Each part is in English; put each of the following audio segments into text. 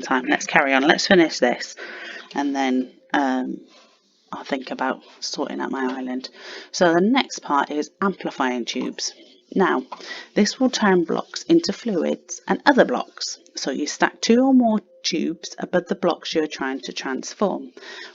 time. Let's carry on. Let's finish this, and then I'll think about sorting out my island. So the next part is amplifying tubes. Now, this will turn blocks into fluids and other blocks. So you stack 2 or more tubes above the blocks you're trying to transform.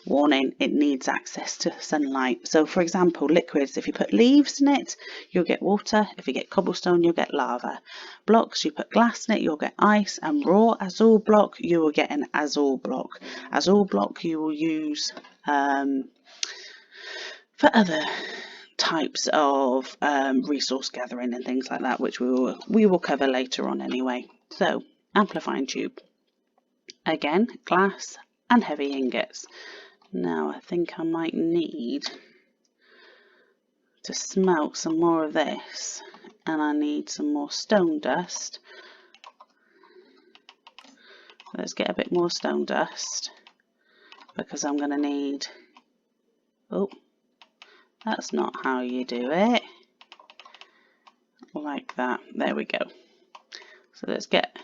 Warning, it needs access to sunlight. So for example, liquids, if you put leaves in it, you'll get water. If you get cobblestone, you'll get lava. Blocks, you put glass in it, you'll get ice. And raw azure block, you will get an azure block. Azure block you will use for other types of resource gathering and things like that, which we will cover later on anyway. So amplifying tube, again glass and heavy ingots. Now I think I might need to smelt some more of this, and I need some more stone dust. Let's get a bit more stone dust, because I'm going to need, oh, that's not how you do it, like that. There we go. So let's get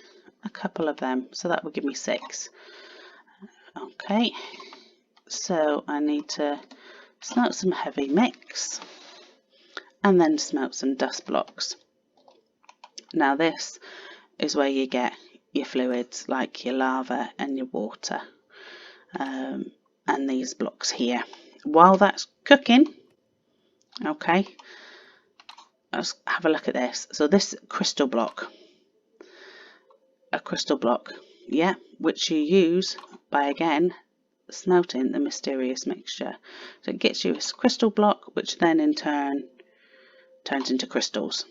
a couple of them, so that will give me 6. Okay, so I need to smelt some heavy mix and then smelt some dust blocks. Now this is where you get your fluids like your lava and your water, and these blocks here. While that's cooking, okay, let's have a look at this. So this crystal block, yeah, which you use by again smelting the mysterious mixture. So it gets you a crystal block, which then in turn turns into crystals.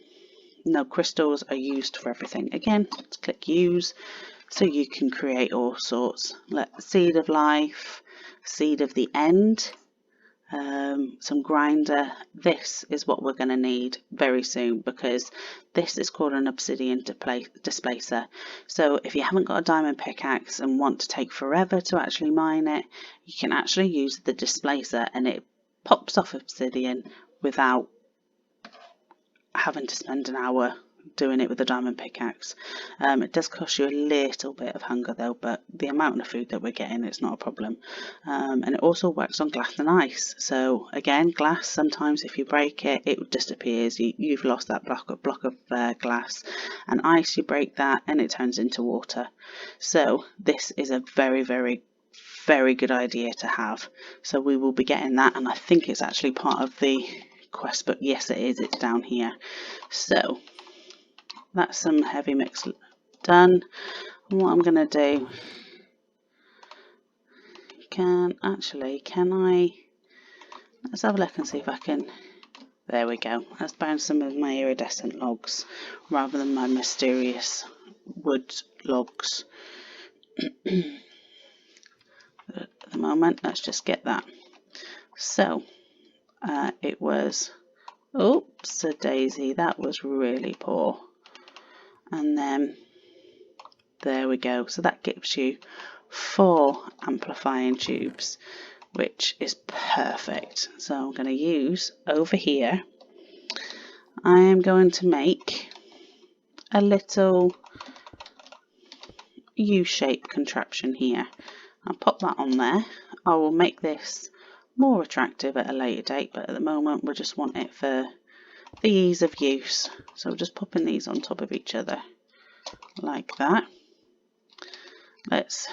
Now crystals are used for everything. Again, let's click use, so you can create all sorts. Like seed of life, seed of the end, some grinder. This is what we're going to need very soon, because this is called an obsidian displacer. So if you haven't got a diamond pickaxe and want to take forever to actually mine it, you can actually use the displacer and it pops off obsidian without having to spend an hour doing it with a diamond pickaxe. It does cost you a little bit of hunger though, but the amount of food that we're getting, it's not a problem. And it also works on glass and ice. So again, glass, sometimes if you break it, it disappears. You've lost that block of glass. And ice, you break that and it turns into water. So this is a very, very, very good idea to have. So we will be getting that, and I think it's actually part of the quest book. Yes, it is. It's down here. So that's some heavy mix done. And what I'm going to do, can I, let's have a look and see if I can, there we go. Let's burn some of my iridescent logs rather than my mysterious wood logs. At the moment, let's just get that. So it was, oops a daisy, that was really poor. And then there we go. So that gives you 4 amplifying tubes, which is perfect. So I'm going to use over here, I am going to make a little U-shaped contraption here. I'll pop that on there. I will make this more attractive at a later date, but at the moment we just want it for the ease of use. So just popping these on top of each other like that. Let's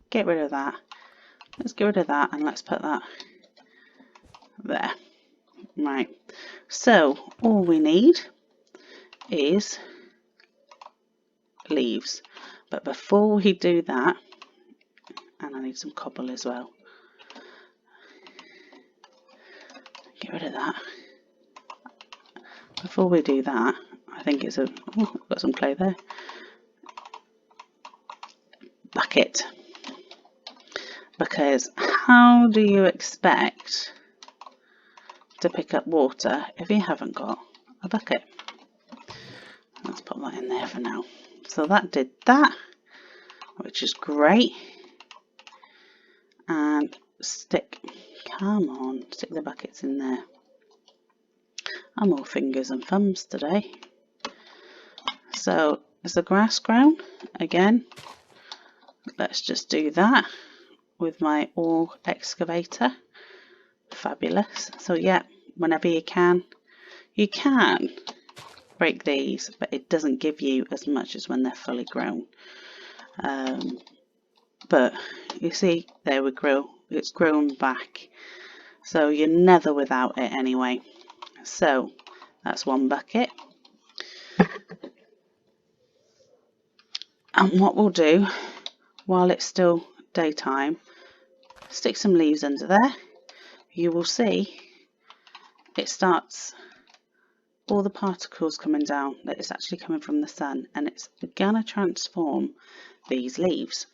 get rid of that. Let's get rid of that and let's put that there. Right, so all we need is leaves. But before we do that, and I need some cobble as well. Get rid of that. Before we do that, I think it's a, oh, I've got some clay there. Bucket. Because how do you expect to pick up water if you haven't got a bucket? Let's put that in there for now. So that did that, which is great. And stick, come on, stick the buckets in there. I'm all fingers and thumbs today. So is the grass grown? Again, let's just do that with my ore excavator. Fabulous. So yeah, whenever you can break these, but it doesn't give you as much as when they're fully grown. But you see, there we grow. It's grown back. So you're never without it anyway. So that's one bucket. And what we'll do, while it's still daytime, stick some leaves under there. You will see it starts, all the particles coming down, that it's actually coming from the sun, and it's gonna transform these leaves.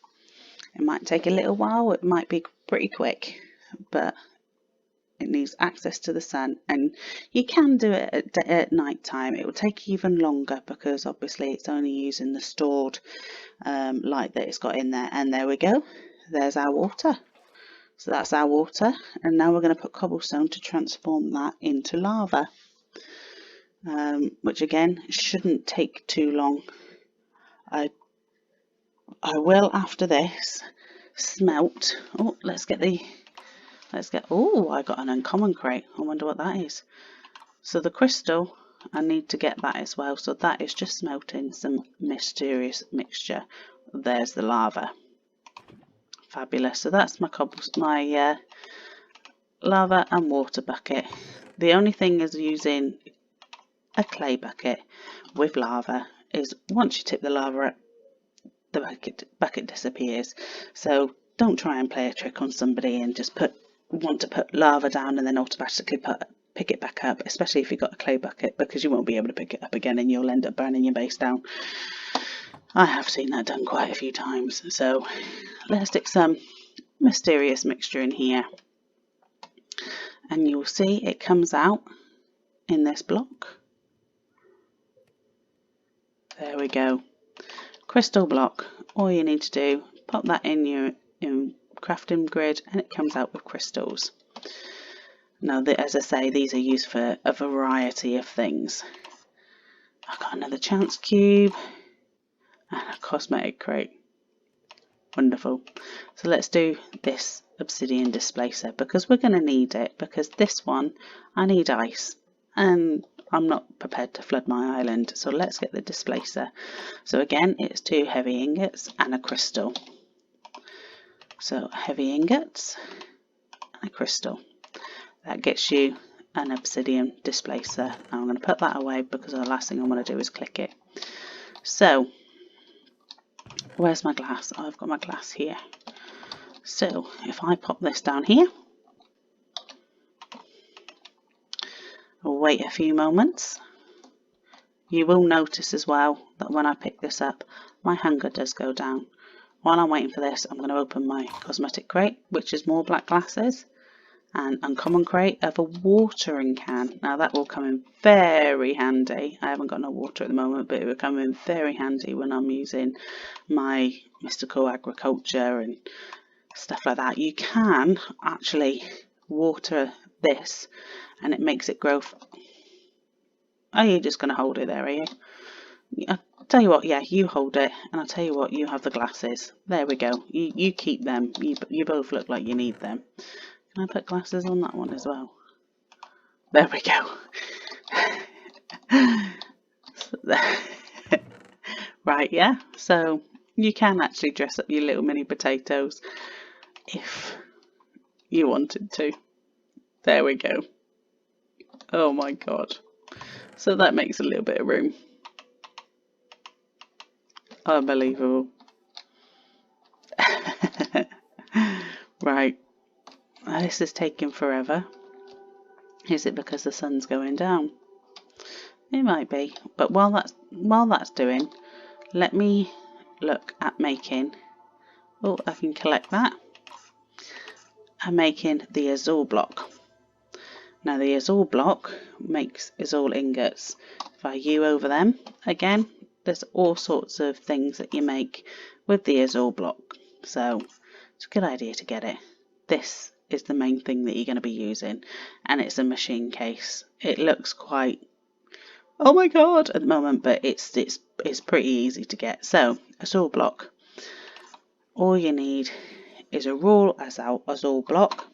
It might take a little while, it might be pretty quick, but it needs access to the sun, and you can do it at night time. It will take even longer because obviously it's only using the stored light that it's got in there. And there we go, there's our water. So that's our water, and now we're going to put cobblestone to transform that into lava, which again shouldn't take too long. I will after this smelt. Oh, oh, I got an uncommon crate. I wonder what that is. So the crystal, I need to get that as well. So that is just smelting some mysterious mixture. There's the lava. Fabulous. So that's my lava and water bucket. The only thing is using a clay bucket with lava is once you tip the lava up, the bucket disappears. So don't try and play a trick on somebody and just want to put lava down and then automatically pick it back up, especially if you've got a clay bucket, because you won't be able to pick it up again and you'll end up burning your base down. I have seen that done quite a few times. So let's stick some mysterious mixture in here, and you'll see it comes out in this block. There we go, crystal block. All you need to do, pop that in your crafting grid, and it comes out with crystals. Now, as I say, these are used for a variety of things. I got another chance cube and a cosmetic crate. Wonderful. So let's do this obsidian displacer, because we're going to need it, because this one I need ice and I'm not prepared to flood my island. So let's get the displacer. So again, it's 2 heavy ingots and a crystal. So heavy ingots and a crystal. That gets you an obsidian displacer. Now I'm going to put that away because the last thing I want to do is click it. So where's my glass? Oh, I've got my glass here. So if I pop this down here, I'll wait a few moments. You will notice as well that when I pick this up, my hunger does go down. While I'm waiting for this, I'm going to open my cosmetic crate, which is more black glasses, and uncommon crate of a watering can. Now that will come in very handy. I haven't got no water at the moment, but it will come in very handy when I'm using my mystical agriculture and stuff like that. You can actually water this and it makes it grow. Are you just going to hold it there, are you? I'll tell you what, yeah, you hold it, and I'll tell you what, you have the glasses. There we go. You keep them. You both look like you need them. Can I put glasses on that one as well? There we go. Right, yeah. So you can actually dress up your little mini potatoes if you wanted to. There we go. Oh my god. So that makes a little bit of room. Unbelievable. Right. This is taking forever. Is it because the sun's going down? It might be. But while that's doing, let me look at making. Oh, I can collect that. I'm making the azul block. Now the azul block makes azul ingots. If I U over them, again, there's all sorts of things that you make with the azul block. So it's a good idea to get it. This is the main thing that you're going to be using, and it's a machine case. It looks quite, oh my god, at the moment, but it's pretty easy to get. So azul block. all you need is a raw azul block,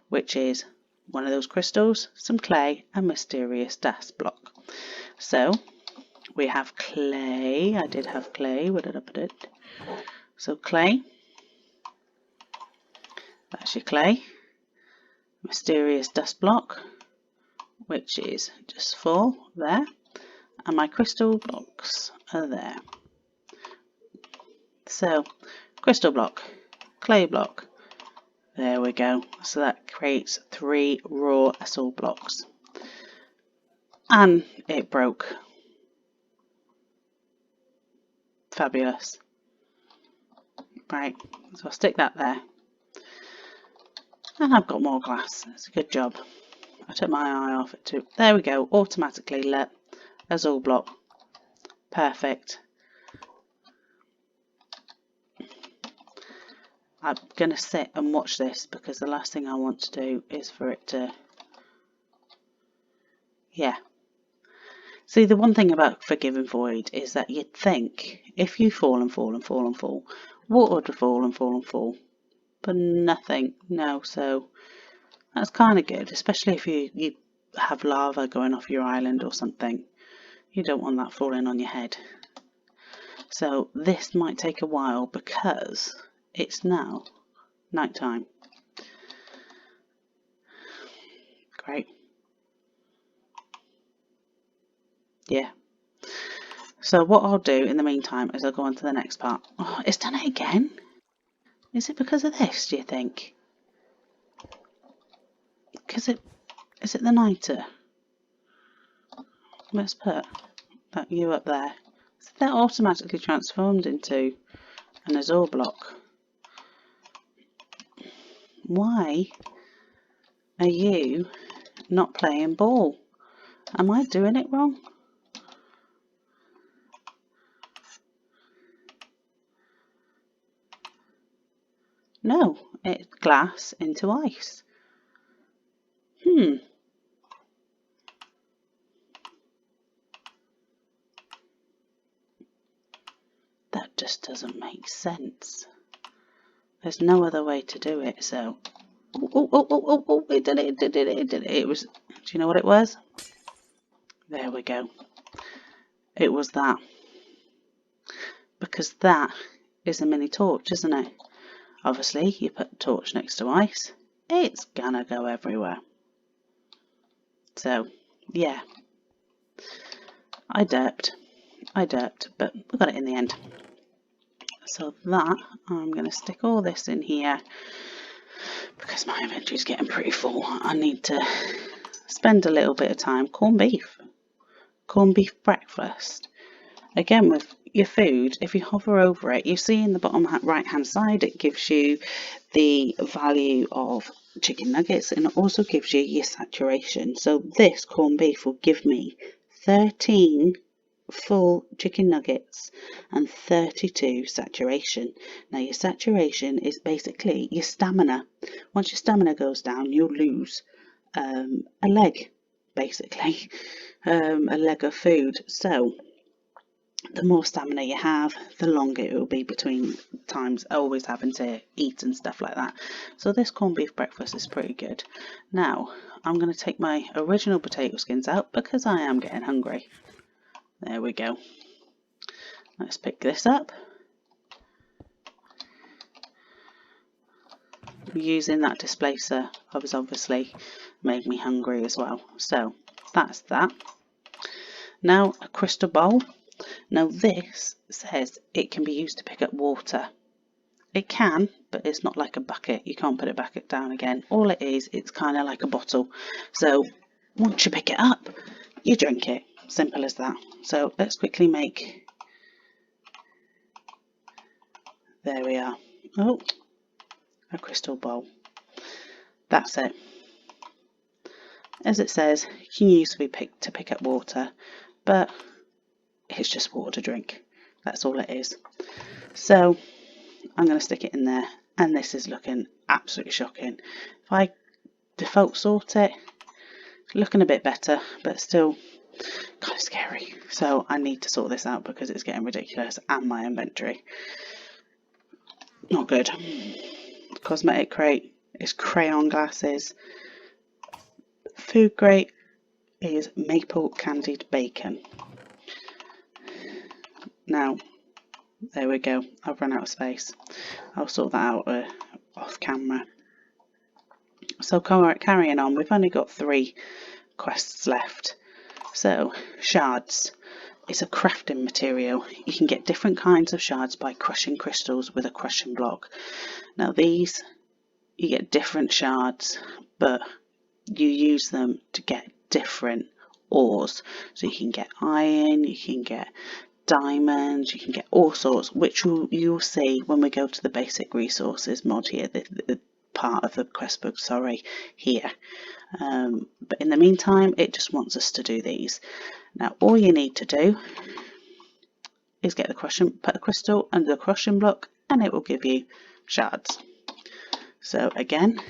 which is one of those crystals, some clay, and mysterious dust block. So we have clay. I did have clay. Where did I put it? So clay. That's your clay. Mysterious dust block, which is just 4 there. And my crystal blocks are there. So crystal block, clay block. There we go. So that creates 3 raw azul blocks. And it broke. Fabulous. Right, so I'll stick that there. And I've got more glass. It's a good job. I took my eye off it too. There we go. Automatically lit. Azul block. Perfect. I'm going to sit and watch this because the last thing I want to do is for it to... Yeah. See, the one thing about Forgive and Void is that you'd think if you fall and fall and fall and fall, water would fall and fall and fall. But nothing. No, so that's kind of good, especially if you have lava going off your island or something. You don't want that falling on your head. So this might take a while because it's now night time. Great. Yeah. So what I'll do in the meantime is I'll go on to the next part. Oh, it's done it again? Is it because of this, do you think? Is it the niter? Let's put that you up there. So that automatically transformed into an azul block. Why are you not playing ball? Am I doing it wrong? No, it's glass into ice. That just doesn't make sense. There's no other way to do it, so... Oh, it did it. It was... Do you know what it was? There we go. It was that. Because that is a mini torch, isn't it? Obviously, you put a torch next to ice, it's gonna go everywhere. So, yeah. I derped, but we got it in the end. So that, I'm going to stick all this in here because my inventory is getting pretty full. I need to spend a little bit of time. Corned beef breakfast. Again, with your food, if you hover over it, you see in the bottom right hand side it gives you the value of chicken nuggets, and it also gives you your saturation. So this corned beef will give me 13 full chicken nuggets and 32 saturation. Now your saturation is basically your stamina. Once your stamina goes down, you'll lose a leg, basically, a leg of food. So the more stamina you have, the longer it will be between times always having to eat and stuff like that. So this corned beef breakfast is pretty good. Now I'm going to take my original potato skins out because I am getting hungry. There we go. Let's pick this up. Using that displacer has obviously made me hungry as well. So that's that. Now a crystal bowl. Now this says it can be used to pick up water. It can, but it's not like a bucket. You can't put it back down again. All it is, it's kind of like a bottle. So once you pick it up, you drink it. Simple as that. So let's quickly make... There we are. Oh, a crystal bowl. That's it. As it says, it can use to pick up water, but it's just water to drink. That's all it is. So I'm going to stick it in there, and this is looking absolutely shocking. If I default sort it, it's looking a bit better, but still kind of scary. So I need to sort this out because it's getting ridiculous, and my inventory. not good. Cosmetic crate is crayon glasses. Food grade is maple candied bacon. Now, there we go. I've run out of space. I'll sort that out off camera. So carrying on, we've only got 3 quests left. So, shards. It's a crafting material. You can get different kinds of shards by crushing crystals with a crushing block. Now these, you get different shards, but you use them to get different ores. So you can get iron, you can get diamonds, you can get all sorts, which you'll see when we go to the basic resources mod here, the part of the quest book, sorry, here. But in the meantime, it just wants us to do these. Now all you need to do is get the put a crystal under the crushing block, and it will give you shards. So again,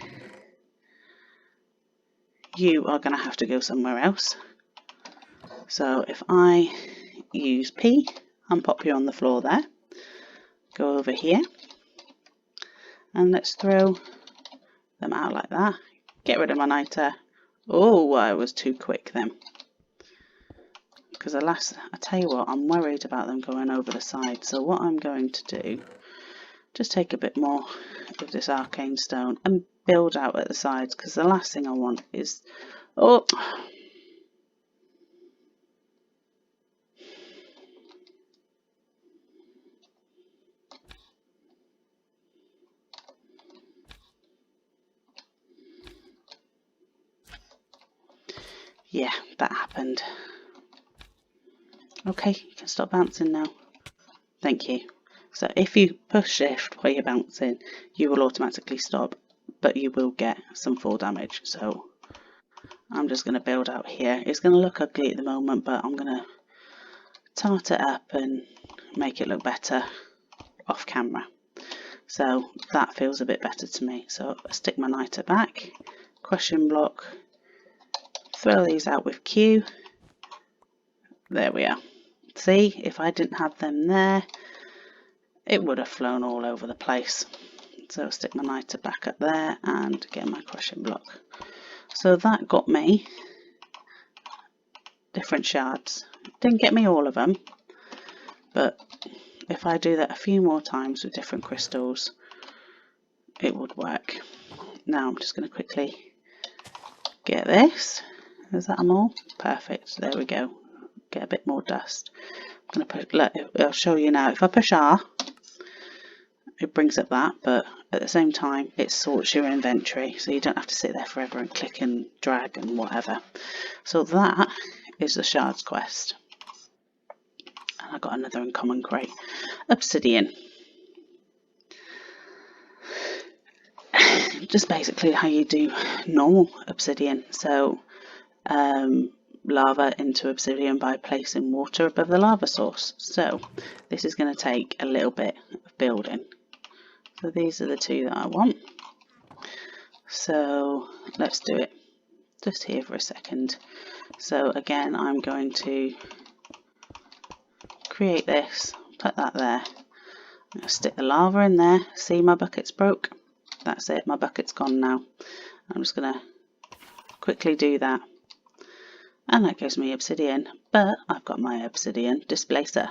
you are going to have to go somewhere else. So if I use P and pop you on the floor there, go over here, and let's throw them out like that. Get rid of my niter. Oh, I was too quick then. Because I tell you what, I'm worried about them going over the side. So what I'm going to do, just take a bit more of this arcane stone and build out at the sides, because the last thing I want is, oh, yeah, that happened. Okay, you can stop bouncing now. Thank you. So if you push shift while you're bouncing, you will automatically stop, but you will get some fall damage. So I'm just going to build out here. It's going to look ugly at the moment, but I'm going to tart it up and make it look better off camera. So that feels a bit better to me. So I stick my niter back, crushing block, throw these out with Q. There we are. See, if I didn't have them there, it would have flown all over the place. So I'll stick my niter back up there and get my crushing block. So that got me different shards. Didn't get me all of them, but if I do that a few more times with different crystals, it would work. Now I'm just going to quickly get this. Is that them all? Perfect. There we go. Get a bit more dust. I'm going to I'll show you now. If I push R, it brings up that, but at the same time it sorts your inventory, so you don't have to sit there forever and click and drag and whatever. So that is the shards quest. And I got another uncommon crate. Obsidian. Just basically how you do normal obsidian. So lava into obsidian by placing water above the lava source. So this is going to take a little bit of building. So these are the 2 that I want. So let's do it just here for a second. So again, I'm going to create this, put that there. I'm going to stick the lava in there. See, my bucket's broke. That's it, my bucket's gone now. I'm just going to quickly do that. And that gives me obsidian, but I've got my obsidian displacer.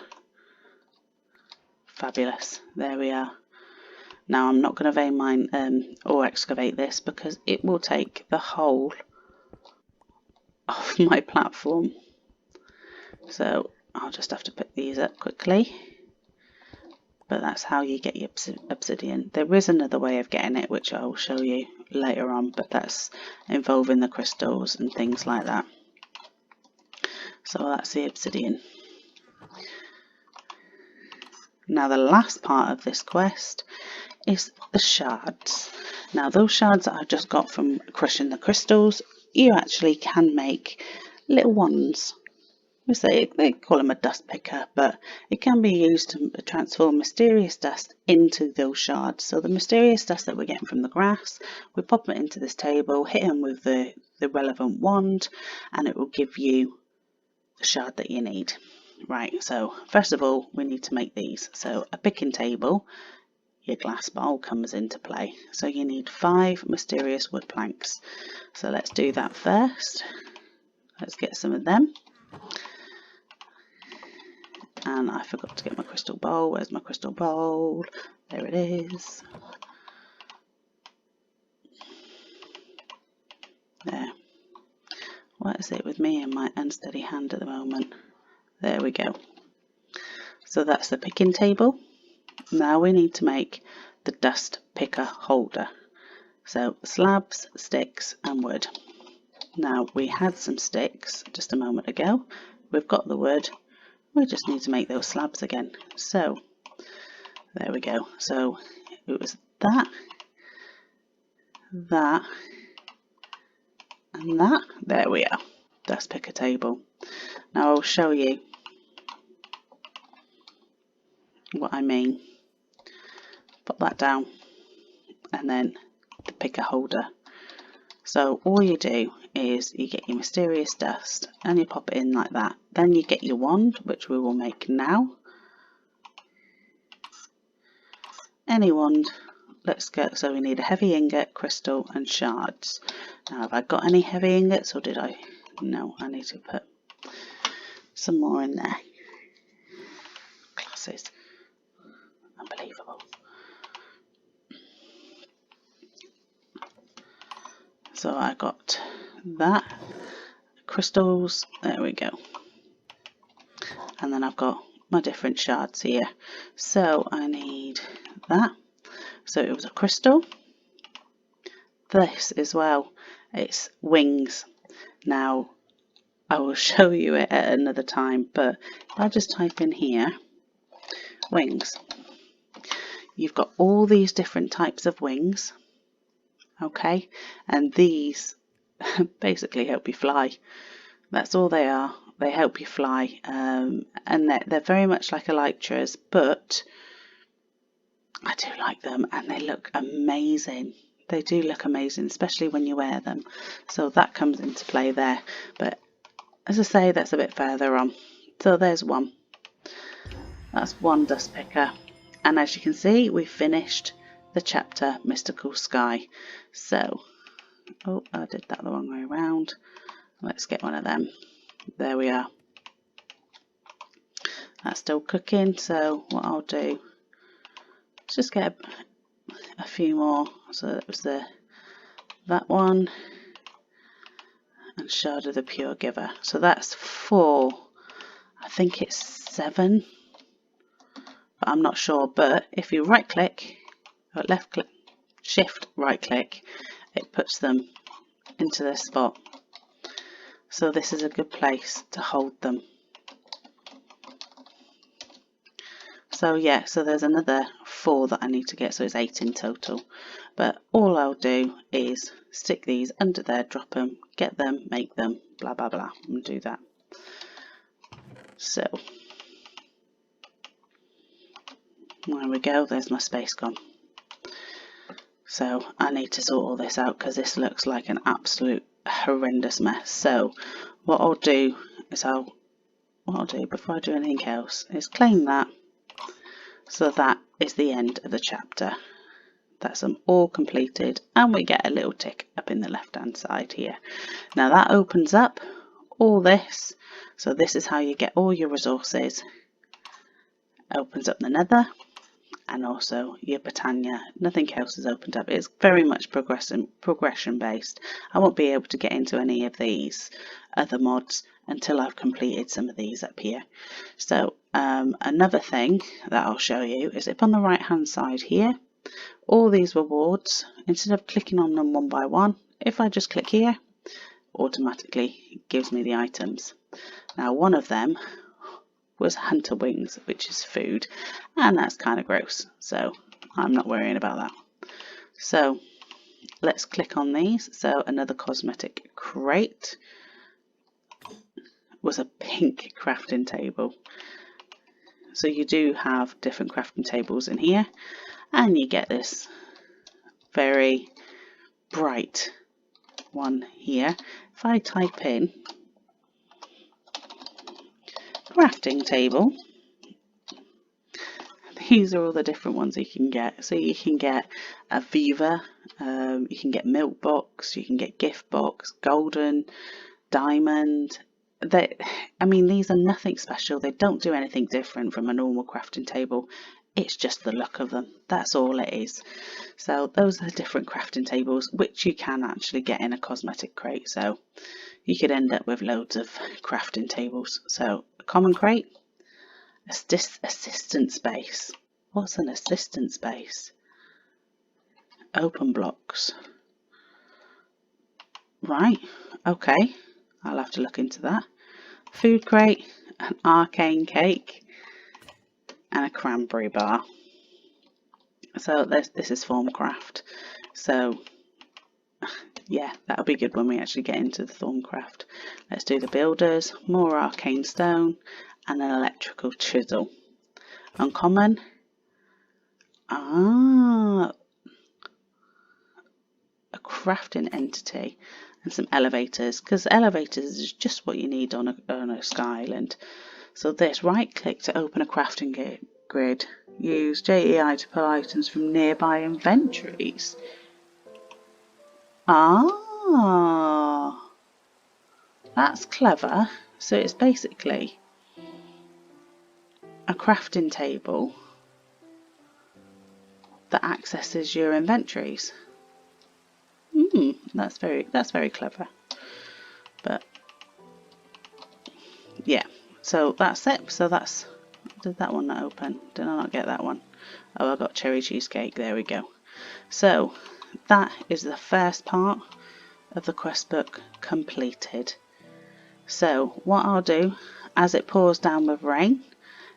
Fabulous. There we are. Now I'm not going to vein mine or excavate this, because it will take the whole of my platform. So I'll just have to pick these up quickly. But that's how you get your obsidian. There is another way of getting it, which I will show you later on, but that's involving the crystals and things like that. So that's the obsidian. Now the last part of this quest is the shards. Now those shards that I just got from crushing the crystals, you actually can make little ones. They call them a dust picker, but it can be used to transform mysterious dust into those shards. So the mysterious dust that we're getting from the grass, we pop it into this table, hit them with the relevant wand, and it will give you the shard that you need. Right, so first of all we need to make these. So a picking table your glass bowl comes into play. So you need 5 mysterious wood planks. So let's do that first. Let's get some of them. And I forgot to get my crystal bowl. Where's my crystal bowl? There it is. There. What is it with me and my unsteady hand at the moment? There we go. So that's the picking table. Now we need to make the dust picker holder. So slabs, sticks and wood. Now we had some sticks just a moment ago. We've got the wood. We just need to make those slabs again. So there we go. So it was that, that and that. There we are. Dust picker table. Now I'll show you what I mean. Put that down and then the picker holder. So all you do is you get your mysterious dust and you pop it in like that. Then you get your wand, which we will make now. Any wand. Let's go. So we need a heavy ingot, crystal and shards. Now have I got any heavy ingots or did I? No, I need to put some more in there. Glasses. Unbelievable. So I got that, crystals, there we go. And then I've got my different shards here. So I need that. So it was a crystal. This as well, it's wings. Now I will show you it at another time, but if I just type in here, wings, you've got all these different types of wings. Okay, and these basically help you fly. That's all they are. They help you fly, and they're very much like elytras, but I do like them and they look amazing. They do look amazing, especially when you wear them. So that comes into play there. But as I say, that's a bit further on. So there's one. That's one dust picker. And as you can see, we finished the chapter Mystical Sky. So, oh, I did that the wrong way around. Let's get one of them. There we are. That's still cooking, so what I'll do is just get a few more. So it was that one and Shard of the Pure Giver. So that's 4. I think it's 7, but I'm not sure. But if you right click, or left click, shift right click, it puts them into their spot. So this is a good place to hold them. So yeah, so there's another 4 that I need to get, so it's 8 in total. But all I'll do is stick these under there, drop them, get them, make them, blah blah blah, and do that. So there we go, there's my space gone. So I need to sort all this out because this looks like an absolute horrendous mess. So what I'll do is before I do anything else is claim that. So that is the end of the chapter. That's them all completed, and we get a little tick up in the left hand side here. Now that opens up all this. So this is how you get all your resources. Opens up the nether. And also your Britannia. Nothing else has opened up. It's very much progression based. I won't be able to get into any of these other mods until I've completed some of these up here. So another thing that I'll show you is up on the right hand side here, all these rewards, instead of clicking on them one by one, if I just click here, automatically gives me the items. Now one of them was hunter wings, which is food, and that's kind of gross, so I'm not worrying about that. So let's click on these. So another cosmetic crate was a pink crafting table. So you do have different crafting tables in here, and you get this very bright one here. If I type in crafting table, these are all the different ones you can get. So you can get a Viva, you can get Milk Box, you can get Gift Box, Golden, Diamond. I mean, these are nothing special. They don't do anything different from a normal crafting table. It's just the look of them. That's all it is. So those are the different crafting tables, which you can actually get in a cosmetic crate. So you could end up with loads of crafting tables. So a common crate, assistant space. What's an assistant space? Open blocks. Right, okay. I'll have to look into that. Food crate, an arcane cake, and a cranberry bar. So this is Formcraft. So yeah, that'll be good when we actually get into the Formcraft. Let's do the builders, more arcane stone, and an electrical chisel. Uncommon. A crafting entity. And some elevators, because elevators is just what you need on a sky island. So this, right click to open a crafting grid. Use JEI to pull items from nearby inventories. That's clever. So it's basically a crafting table that accesses your inventories. That's very clever. But yeah, so that's it. So that's, did that one not open? Did I not get that one? Oh, I got cherry cheesecake. There we go. So that is the first part of the quest book completed. So what I'll do, as it pours down with rain,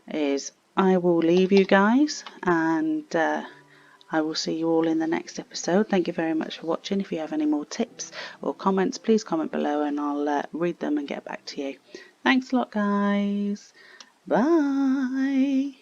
is I will leave you guys, and I will see you all in the next episode. Thank you very much for watching. If you have any more tips or comments, please comment below and I'll read them and get back to you. Thanks a lot, guys. Bye.